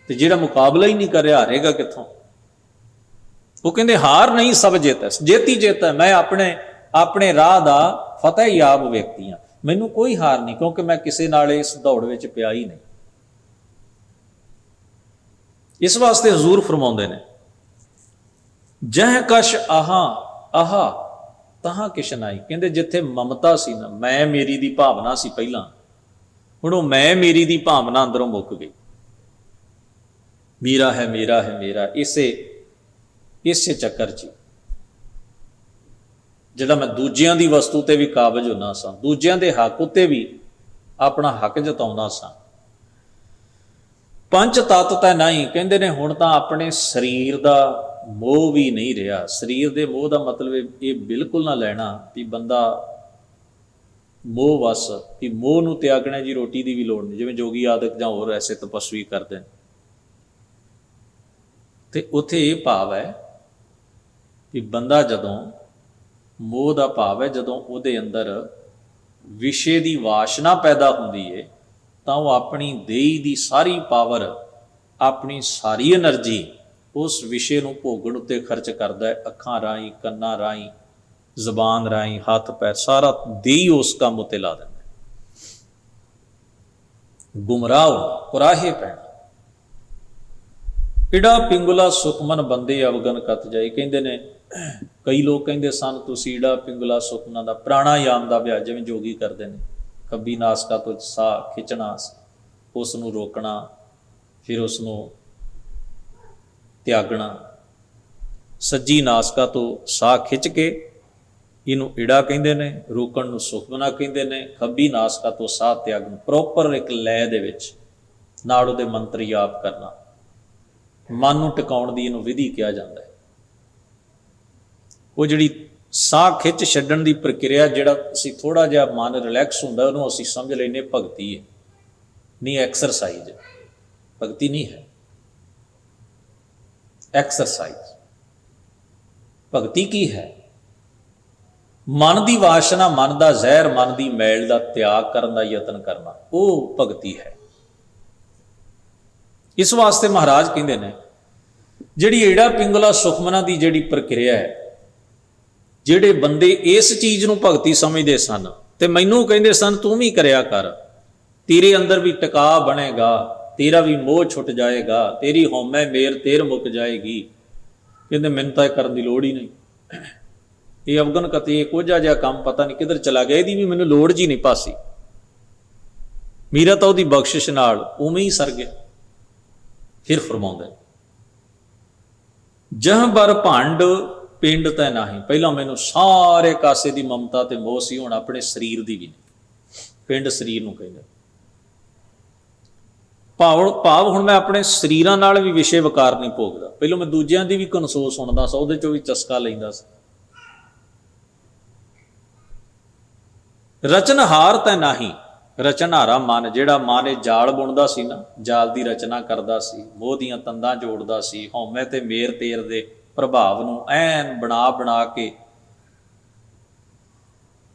A: तो जिहड़ा मुकाबला ही नहीं कर रहा हारेगा कित्थों। वो कहते हार नहीं सब जित है, जेती जित है। मैं अपने राह दा फतेह याब व्यक्ति हाँ, मैनू कोई हार नहीं, क्योंकि मैं किसी नाल इस दौड़ विच पिया ही नहीं। इस वास्ते हजूर फरमाउंदे ने, जह कश आहा आहा तहां किश नाई। कहते जिथे ममता सी ना, मैं मेरी दी भावना सी पहला, हुण वो मैं मेरी दी भावना अंदरों मुक गई। मेरा है मेरा है मेरा, इसे चक्कर च जिहड़ा मैं दूजियां दी वस्तु ते भी काबज होना सा, दूजियां दे हक उत्ते भी अपना हक जताउंदा सा। पंच तत्त तां नहीं, कहंदे ने हुण तां अपने शरीर दा मोह भी नहीं रहा। शरीर के मोह का मतलब ये बिल्कुल ना लेना भी बंदा मोह वस कि मोह नूं त्यागना जी, रोटी की भी लोड़ नहीं, जिवें जोगी आदत जां होर ऐसे तपस्वी करते हैं। तो उत्थे ये भाव है कि बंदा जदों मोह का भाव है, जदों उहदे अंदर विषे की वासना पैदा होंदी है, तो वह अपनी देही की सारी पावर, अपनी सारी एनर्जी उस विषय को भोगण उत्ते खर्च करता है, अखां राही कन्नां राही ਜ਼ਬਾਨ ਰਾਹੀਂ, ਹੱਥ ਪੈਰ ਸਾਰਾ ਦੇਈ ਉਸ ਕੰਮ ਉੱਤੇ ਲਾ ਦਿੰਦਾ। ਗੁੰਮਰਾਹ ਕੁਰਾਹੇ ਪੈਣਾ। ਈੜਾ ਪਿੰਗੁਲਾ ਸੁਖਮਨ ਬੰਦੇ ਅਵਗਨ ਕਤ ਜਾਈ। ਕਹਿੰਦੇ ਨੇ ਕਈ ਲੋਕ ਕਹਿੰਦੇ ਸਨ ਤੁਸੀਂ ਈੜਾ ਪਿੰਗੁਲਾ ਸੁਖਮਨਾਂ ਦਾ ਪ੍ਰਾਣਾਯਾਮ ਦਾ ਅਭਿਆਸ ਜਿਵੇਂ ਜੋਗੀ ਕਰਦੇ ਨੇ, ਖੱਬੀ ਨਾਸਕਾ ਤੋਂ ਸਾਹ ਖਿੱਚਣਾ, ਉਸ ਨੂੰ ਰੋਕਣਾ, ਫਿਰ ਉਸ ਨੂੰ ਤਿਆਗਣਾ, ਸੱਜੀ ਨਾਸਕਾ ਤੋਂ ਸਾਹ ਖਿੱਚ ਕੇ ਇਹਨੂੰ ਈੜਾ ਕਹਿੰਦੇ ਨੇ, ਰੋਕਣ ਨੂੰ ਸੁਖਮਨਾ ਕਹਿੰਦੇ ਨੇ, ਖੱਬੀ ਨਾਸਕਾ ਤੋਂ ਸਾਹ ਤਿਆਗਣ, ਪ੍ਰੋਪਰ ਇੱਕ ਲੈ ਦੇ ਵਿੱਚ ਨਾਲ ਉਹਦੇ ਮੰਤਰ ਜਾਪ ਕਰਨਾ, ਮਨ ਨੂੰ ਟਿਕਾਉਣ ਦੀ ਇਹਨੂੰ ਵਿਧੀ ਕਿਹਾ ਜਾਂਦਾ ਹੈ। ਉਹ ਜਿਹੜੀ ਸਾਹ ਖਿੱਚ ਛੱਡਣ ਦੀ ਪ੍ਰਕਿਰਿਆ, ਜਿਹੜਾ ਅਸੀਂ ਥੋੜ੍ਹਾ ਜਿਹਾ ਮਨ ਰਿਲੈਕਸ ਹੁੰਦਾ ਉਹਨੂੰ ਅਸੀਂ ਸਮਝ ਲੈਂਦੇ ਭਗਤੀ ਹੈ, ਨਹੀਂ ਐਕਸਰਸਾਈਜ਼। ਭਗਤੀ ਨਹੀਂ ਹੈ, ਐਕਸਰਸਾਈਜ਼। ਭਗਤੀ ਕੀ ਹੈ? ਮਨ ਦੀ ਵਾਸ਼ਨਾ, ਮਨ ਦਾ ਜ਼ਹਿਰ, ਮਨ ਦੀ ਮੈਲ ਦਾ ਤਿਆਗ ਕਰਨ ਦਾ ਯਤਨ ਕਰਨਾ, ਉਹ ਭਗਤੀ ਹੈ। ਇਸ ਵਾਸਤੇ ਮਹਾਰਾਜ ਕਹਿੰਦੇ ਨੇ ਜਿਹੜੀ ਈੜਾ ਪਿੰਗਲਾ ਸੁਖਮਨਾ ਦੀ ਜਿਹੜੀ ਪ੍ਰਕਿਰਿਆ ਹੈ, ਜਿਹੜੇ ਬੰਦੇ ਇਸ ਚੀਜ਼ ਨੂੰ ਭਗਤੀ ਸਮਝਦੇ ਸਨ ਤੇ ਮੈਨੂੰ ਕਹਿੰਦੇ ਸਨ ਤੂੰ ਵੀ ਕਰਿਆ ਕਰ, ਤੇਰੇ ਅੰਦਰ ਵੀ ਟਿਕਾ ਬਣੇਗਾ, ਤੇਰਾ ਵੀ ਮੋਹ ਛੁੱਟ ਜਾਏਗਾ, ਤੇਰੀ ਹਉਮੈ ਮੇਰ ਤੇਰ ਮੁੱਕ ਜਾਏਗੀ। ਕਹਿੰਦੇ ਮੈਨੂੰ ਤਾਂ ਇਹ ਕਰਨ ਦੀ ਲੋੜ ਹੀ ਨਹੀਂ, ਇਹ ਅਵਗਨ ਕਤੇ ਕੋਝਾ ਜਿਹਾ ਕੰਮ ਪਤਾ ਨਹੀਂ ਕਿੱਧਰ ਚਲਾ ਗਿਆ, ਇਹਦੀ ਵੀ ਮੈਨੂੰ ਲੋੜ ਜੀ ਨਹੀਂ ਪਾਸੀ, ਮੇਰਾ ਤਾਂ ਉਹਦੀ ਬਖਸ਼ਿਸ਼ ਨਾਲ ਉਵੇਂ ਹੀ ਸਰ ਗਿਆ। ਫਿਰ ਫਰਮਾਉਂਦੇ ਜਹ ਬਰ ਭੰਡ ਪਿੰਡ ਤੈ ਨਾਹੀਂ। ਪਹਿਲਾਂ ਮੈਨੂੰ ਸਾਰੇ ਕਾਸੇ ਦੀ ਮਮਤਾ ਤੇ ਮੋਹ ਸੀ, ਹੁਣ ਆਪਣੇ ਸਰੀਰ ਦੀ ਵੀ ਨਹੀਂ। ਪਿੰਡ ਸਰੀਰ ਨੂੰ ਕਹਿੰਦੇ ਭਾਵ ਹੁਣ ਮੈਂ ਆਪਣੇ ਸਰੀਰਾਂ ਨਾਲ ਵੀ ਵਿਸ਼ੇ ਵਿਕਾਰ ਨਹੀਂ ਭੋਗਦਾ। ਪਹਿਲਾਂ ਮੈਂ ਦੂਜਿਆਂ ਦੀ ਵੀ ਕਨਸੋਸ ਸੁਣਦਾ ਸੀ, ਉਹਦੇ ਚੋਂ ਵੀ ਚਸਕਾ ਲੈਂਦਾ ਸੀ। ਰਚਨਹਾਰ ਤੈ ਨਾਹੀਂ। ਰਚਨਹਾਰਾ ਮਨ, ਜਿਹੜਾ ਮਨ ਇਹ ਜਾਲ ਬੁਣਦਾ ਸੀ ਨਾ, ਜਾਲ ਦੀ ਰਚਨਾ ਕਰਦਾ ਸੀ, ਮੋਹ ਦੀਆਂ ਤੰਦਾਂ ਜੋੜਦਾ ਸੀ, ਹਉਮੈ ਤੇ ਮੇਰ ਤੇਰ ਦੇ ਪ੍ਰਭਾਵ ਨੂੰ ਐਨ ਬਣਾ ਕੇ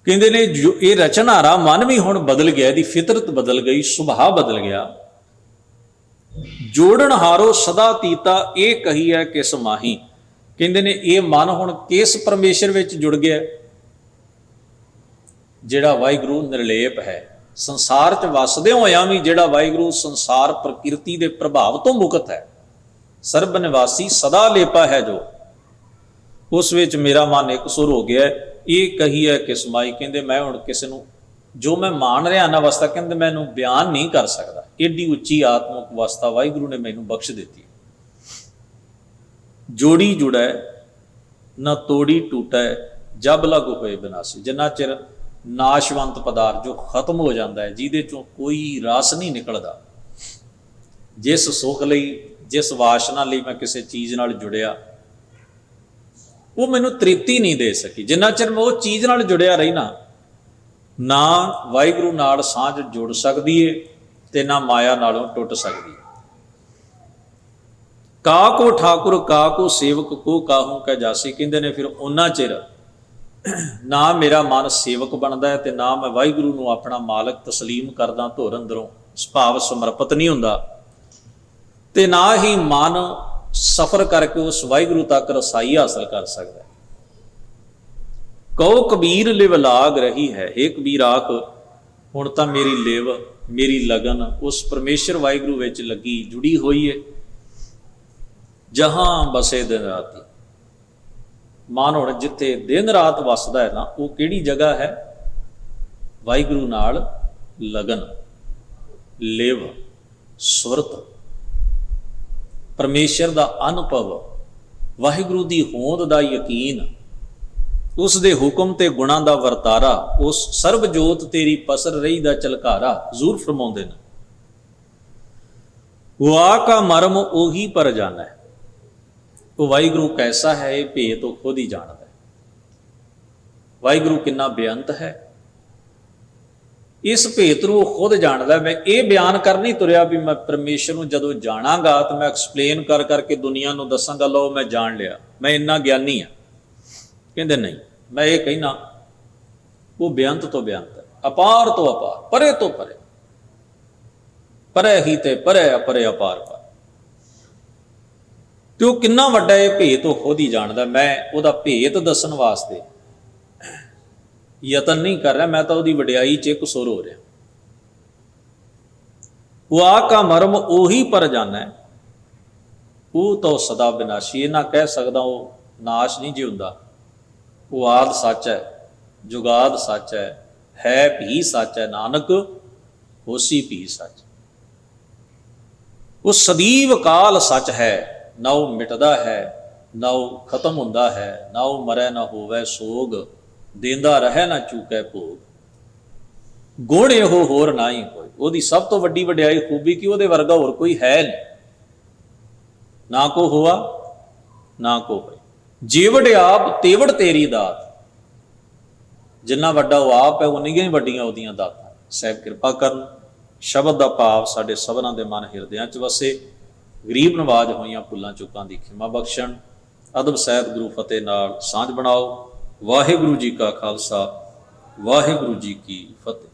A: ਕਹਿੰਦੇ ਨੇ ਜੋ ਇਹ ਰਚਨਹਾਰਾ ਮਨ ਵੀ ਹੁਣ ਬਦਲ ਗਿਆ, ਇਹਦੀ ਫਿਤਰਤ ਬਦਲ ਗਈ, ਸੁਭਾਅ ਬਦਲ ਗਿਆ। ਜੋੜਨ ਹਾਰੋ ਸਦਾ ਤੀਤਾ ਇਹ ਕਹੀ ਹੈ ਕਿਸ ਮਾਹੀ। ਕਹਿੰਦੇ ਨੇ ਇਹ ਮਨ ਹੁਣ ਕਿਸ ਪਰਮੇਸ਼ਰ ਵਿੱਚ ਜੁੜ ਗਿਆ, ਜਿਹੜਾ ਵਾਹਿਗੁਰੂ ਨਿਰਲੇਪ ਹੈ। ਸੰਸਾਰ 'ਚ ਵਸਦੇ ਹੋਇਆਂ ਵੀ ਜਿਹੜਾ ਵਾਹਿਗੁਰੂ ਸੰਸਾਰ ਪ੍ਰਕਿਰਤੀ ਦੇ ਪ੍ਰਭਾਵ ਤੋਂ ਮੁਕਤ ਹੈ, ਸਰਬ ਨਿਵਾਸੀ ਸਦਾ ਲੇਪਾ ਹੈ ਜੋ, ਉਸ ਵਿੱਚ ਮੇਰਾ ਮਨ ਇੱਕ ਸੁਰ ਹੋ ਗਿਆ। ਇਹ ਕਹੀ ਹੈ ਕਿਸ ਮਾਈ। ਕਹਿੰਦੇ ਮੈਂ ਹੁਣ ਕਿਸੇ ਨੂੰ ਜੋ ਮੈਂ ਮਾਣ ਰਿਹਾ ਨਾ ਅਵਸਥਾ, ਕਹਿੰਦੇ ਮੈਂ ਇਹਨੂੰ ਬਿਆਨ ਨਹੀਂ ਕਰ ਸਕਦਾ। ਏਡੀ ਉੱਚੀ ਆਤਮਿਕ ਅਵਸਥਾ ਵਾਹਿਗੁਰੂ ਨੇ ਮੈਨੂੰ ਬਖਸ਼ ਦਿੱਤੀ। ਜੋੜੀ ਜੁੜੈ ਨਾ ਤੋੜੀ ਟੂਟੈ ਜਬ ਲਾਗੂ ਹੋਏ ਬਿਨਾਸੀ। ਜਿੰਨਾ ਚਿਰ ਨਾਸ਼ਵੰਤ ਪਦਾਰਥ ਜੋ ਖਤਮ ਹੋ ਜਾਂਦਾ ਹੈ, ਜਿਹਦੇ ਚੋਂ ਕੋਈ ਰਸ ਨਹੀਂ ਨਿਕਲਦਾ, ਜਿਸ ਸੁੱਖ ਲਈ, ਜਿਸ ਵਾਸ਼ਨਾ ਲਈ ਮੈਂ ਕਿਸੇ ਚੀਜ਼ ਨਾਲ ਜੁੜਿਆ, ਉਹ ਮੈਨੂੰ ਤ੍ਰਿਪਤੀ ਨਹੀਂ ਦੇ ਸਕੀ। ਜਿੰਨਾ ਚਿਰ ਮੈਂ ਉਹ ਚੀਜ਼ ਨਾਲ ਜੁੜਿਆ ਰਹਿਣਾ, ਨਾ ਵਾਹਿਗੁਰੂ ਨਾਲ ਸਾਂਝ ਜੁੜ ਸਕਦੀ ਏ ਤੇ ਨਾ ਮਾਇਆ ਨਾਲੋਂ ਟੁੱਟ ਸਕਦੀ। ਕਾ ਕੋ ਠਾਕੁਰ ਕਾ ਕੋ ਸੇਵਕ ਕੋ ਕਾਹੂ ਕੈ ਜਾਸੀ। ਕਹਿੰਦੇ ਨੇ ਫਿਰ ਉਹਨਾਂ ਚਿਰ ਨਾ ਮੇਰਾ ਮਨ ਸੇਵਕ ਬਣਦਾ ਹੈ ਤੇ ਨਾ ਮੈਂ ਵਾਹਿਗੁਰੂ ਨੂੰ ਆਪਣਾ ਮਾਲਕ ਤਸਲੀਮ ਕਰਦਾ, ਧੁਰ ਅੰਦਰੋਂ ਸੁਭਾਵ ਸਮਰਪਿਤ ਨਹੀਂ ਹੁੰਦਾ, ਤੇ ਨਾ ਹੀ ਮਨ ਸਫਰ ਕਰਕੇ ਉਸ ਵਾਹਿਗੁਰੂ ਤੱਕ ਰਸਾਈ ਹਾਸਲ ਕਰ ਸਕਦਾ ਹੈ। ਕਉ ਕਬੀਰ ਲਿਵ ਲਾਗ ਰਹੀ ਹੈ। ਹੇ ਕਬੀਰ ਆਖ ਹੁਣ ਤਾਂ ਮੇਰੀ ਲਿਵ, ਮੇਰੀ ਲਗਨ ਉਸ ਪਰਮੇਸ਼ਰ ਵਾਹਿਗੁਰੂ ਵਿੱਚ ਲੱਗੀ ਜੁੜੀ ਹੋਈ ਹੈ। ਜਹਾਂ ਬਸੇ ਦਿਨ ਰਾਤੀ। ਮਨ ਹੁਣ ਜਿੱਥੇ ਦਿਨ ਰਾਤ ਵਸਦਾ ਹੈ ਨਾ, ਉਹ ਕਿਹੜੀ ਜਗ੍ਹਾ ਹੈ? ਵਾਹਿਗੁਰੂ ਨਾਲ ਲਗਨ, ਲਿਵ, ਸੁਰਤ, ਪਰਮੇਸ਼ਰ ਦਾ ਅਨੁਭਵ, ਵਾਹਿਗੁਰੂ ਦੀ ਹੋਂਦ ਦਾ ਯਕੀਨ, ਉਸ ਦੇ ਹੁਕਮ ਤੇ ਗੁਣਾਂ ਦਾ ਵਰਤਾਰਾ, ਉਸ ਸਰਬ ਜੋਤ ਤੇਰੀ ਪਸਰ ਰਹੀ ਦਾ ਝਲਕਾਰਾ। ਜ਼ਰੂਰ ਫਰਮਾਉਂਦੇ ਨੇ ਵਾ ਕਾ ਮਰਮ ਉਹੀ ਪਰ ਜਾਣਾ ਹੈ। ਉਹ ਵਾਹਿਗੁਰੂ ਕੈਸਾ ਹੈ ਇਹ ਭੇਤ ਉਹ ਖੁਦ ਹੀ ਜਾਣਦਾ ਹੈ। ਵਾਹਿਗੁਰੂ ਕਿੰਨਾ ਬੇਅੰਤ ਹੈ, ਇਸ ਭੇਤ ਨੂੰ ਉਹ ਖੁਦ ਜਾਣਦਾ। ਮੈਂ ਇਹ ਬਿਆਨ ਕਰ ਨਹੀਂ ਤੁਰਿਆ ਵੀ ਮੈਂ ਪਰਮੇਸ਼ਰ ਨੂੰ ਜਦੋਂ ਜਾਣਾਂਗਾ ਤਾਂ ਮੈਂ ਐਕਸਪਲੇਨ ਕਰ ਕਰਕੇ ਦੁਨੀਆ ਨੂੰ ਦੱਸਾਂਗਾ ਲਓ ਮੈਂ ਜਾਣ ਲਿਆ, ਮੈਂ ਇੰਨਾ ਗਿਆਨੀ ਹਾਂ। ਕਹਿੰਦੇ ਨਹੀਂ, ਮੈਂ ਇਹ ਕਹਿਣਾ ਉਹ ਬੇਅੰਤ ਤੋਂ ਬੇਅੰਤ ਹੈ, ਅਪਾਰ ਤੋਂ ਅਪਾਰ, ਪਰੇ ਤੋਂ ਪਰੇ, ਪਰੇ ਹੀ ਤੇ ਪਰੇ, ਅਪਰੇ ਅਪਾਰ ਪਰ। ਤੇ ਉਹ ਕਿੰਨਾ ਵੱਡਾ ਇਹ ਭੇਤ ਉਹ ਖੁਦ ਹੀ ਜਾਣਦਾ। ਮੈਂ ਉਹਦਾ ਭੇਤ ਦੱਸਣ ਵਾਸਤੇ ਯਤਨ ਨਹੀਂ ਕਰ ਰਿਹਾ, ਮੈਂ ਤਾਂ ਉਹਦੀ ਵਡਿਆਈ 'ਚ ਇੱਕ ਸੁਰ ਹੋ ਰਿਹਾ। ਉਹ ਆ ਕਾ ਮਰਮ ਉਹੀ ਪਰ ਜਾਣੈ, ਉਹ ਤਾਂ ਸਦਾ ਵਿਨਾਸ਼ੀ। ਇਹ ਨਾ ਕਹਿ ਸਕਦਾ ਉਹ ਨਾਸ਼ ਨਹੀਂ ਜੀ ਹੁੰਦਾ। ਉਹ ਆਦ ਸੱਚ ਹੈ, ਜੁਗਾਦ ਸੱਚ ਹੈ ਵੀ ਸੱਚ ਹੈ, ਨਾਨਕ ਹੋਸੀ ਵੀ ਸੱਚ। ਉਹ ਸਦੀਵ ਕਾਲ ਸੱਚ ਹੈ, ਨਾ ਉਹ ਮਿਟਦਾ ਹੈ ਨਾ ਉਹ ਖਤਮ ਹੁੰਦਾ ਹੈ, ਨਾ ਉਹ ਮਰੈ ਨਾ ਹੋਵੈ ਸੋਗ, ਦੇਂਦਾ ਰਹਿ ਨਾ ਚੂਕੈ ਭੋਗ। ਗੁਣ ਇਹੋ ਹੋਰ ਨਾ ਹੀ ਕੋਈ। ਉਹਦੀ ਸਭ ਤੋਂ ਵੱਡੀ ਵਡਿਆਈ ਖੂਬੀ ਕਿ ਉਹਦੇ ਵਰਗਾ ਹੋਰ ਕੋਈ ਹੈ ਨਹੀਂ, ਨਾ ਕੋ ਹੋਆ ਨਾ ਕੋ ਹੋਏ। ਜੀਵੜ ਆਪ ਤੇਵੜ ਤੇਰੀ ਦਾਤ। ਜਿੰਨਾ ਵੱਡਾ ਉਹ ਆਪ ਹੈ, ਉਨੀਆਂ ਹੀ ਵੱਡੀਆਂ ਉਹਦੀਆਂ ਦਾਤਾਂ। ਸਾਹਿਬ ਕਿਰਪਾ ਕਰਨ। ਸ਼ਬਦ ਦਾ ਭਾਵ ਸਾਡੇ ਸਭਨਾਂ ਦੇ ਮਨ ਹਿਰਦਿਆਂ 'ਚ ਵਸੇ। ਗਰੀਬ ਨਵਾਜ ਹੋਈਆਂ ਭੁੱਲਾਂ ਚੁੱਕਾਂ ਦੀ ਖਿਮਾ ਬਖਸ਼ਣ। ਅਦਬ ਸਹਿਤ ਗੁਰੂ ਫਤਿਹ ਨਾਲ ਸਾਂਝ ਬਣਾਓ। ਵਾਹਿਗੁਰੂ ਜੀ ਕਾ ਖਾਲਸਾ, ਵਾਹਿਗੁਰੂ ਜੀ ਕੀ ਫਤਿਹ।